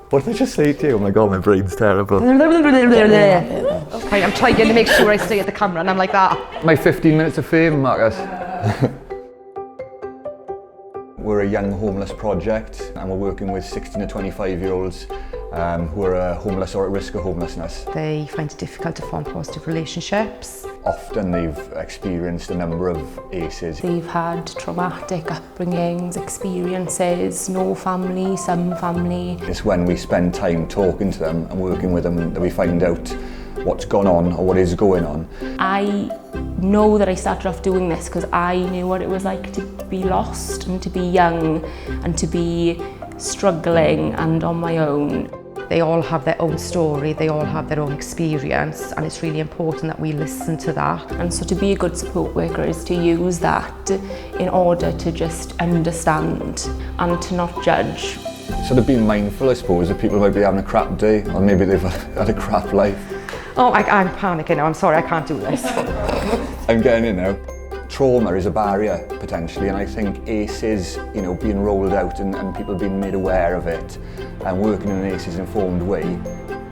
What did I just say to you? Oh my god, my brain's terrible. I'm trying to make sure I stay at the camera and I'm like that. My 15 minutes of fame, Marcus. We're a young homeless project and we're working with 16 to 25-year-olds who are homeless or at risk of homelessness. They find it difficult to form positive relationships. Often they've experienced a number of ACEs. They've had traumatic upbringings, experiences, no family, some family. It's when we spend time talking to them and working with them that we find out what's gone on or what is going on. I know that I started off doing this because I knew what it was like to be lost and to be young and to be struggling and on my own. They all have their own story, they all have their own experience, and it's really important that we listen to that. And so to be a good support worker is to use that in order to just understand and to not judge. Sort of being mindful, I suppose, that people might be having a crap day or maybe they've had a crap life. Oh, I'm panicking now, I'm sorry, I can't do this. I'm getting in now. Trauma is a barrier, potentially, and I think ACEs, being rolled out and people being made aware of it and working in an ACEs-informed way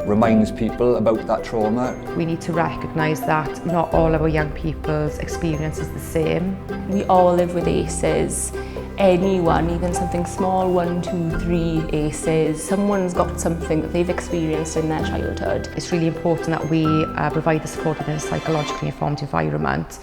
reminds people about that trauma. We need to recognise that not all of our young people's experience is the same. We all live with ACEs. Anyone, even something small, 1, 2, 3 ACEs, someone's got something that they've experienced in their childhood. It's really important that we provide the support in a psychologically informed environment.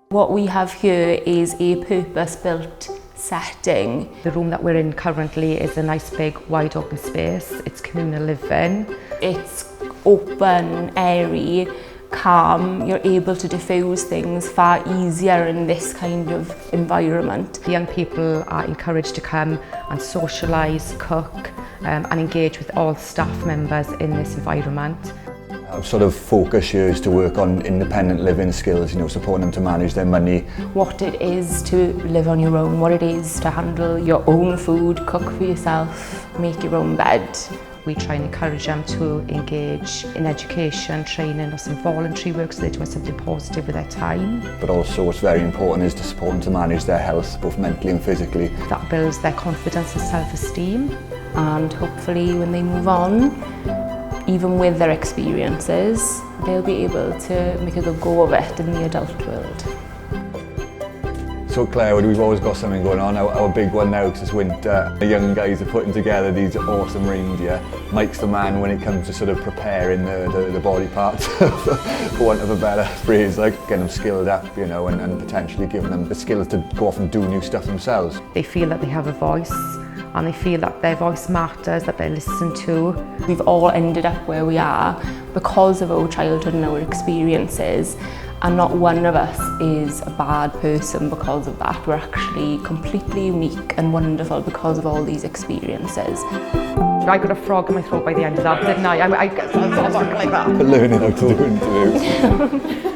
What we have here is a purpose-built setting. The room that we're in currently is a nice big wide open space. It's communal living. It's open, airy, calm. You're able to diffuse things far easier in this kind of environment. The young people are encouraged to come and socialise, cook and engage with all staff members in this environment. Our sort of focus here is to work on independent living skills, supporting them to manage their money. What it is to live on your own, what it is to handle your own food, cook for yourself, make your own bed. We try and encourage them to engage in education, training or some voluntary work so they're doing something positive with their time. But also what's very important is to support them to manage their health, both mentally and physically. That builds their confidence and self-esteem. And hopefully when they move on, even with their experiences, they'll be able to make a good go of it in the adult world. So Claire, we've always got something going on. Our big one now, because it's winter, the young guys are putting together these awesome reindeer. Mike's the man when it comes to sort of preparing the body parts, for want of a better phrase, like getting them skilled up, and potentially giving them the skills to go off and do new stuff themselves. They feel that they have a voice, and they feel that their voice matters, that they're listened to. We've all ended up where we are because of our childhood and our experiences, and not one of us is a bad person because of that. We're actually completely unique and wonderful because of all these experiences. I got a frog in my throat by the end of that, didn't I? I got like that. Learning how to do interviews.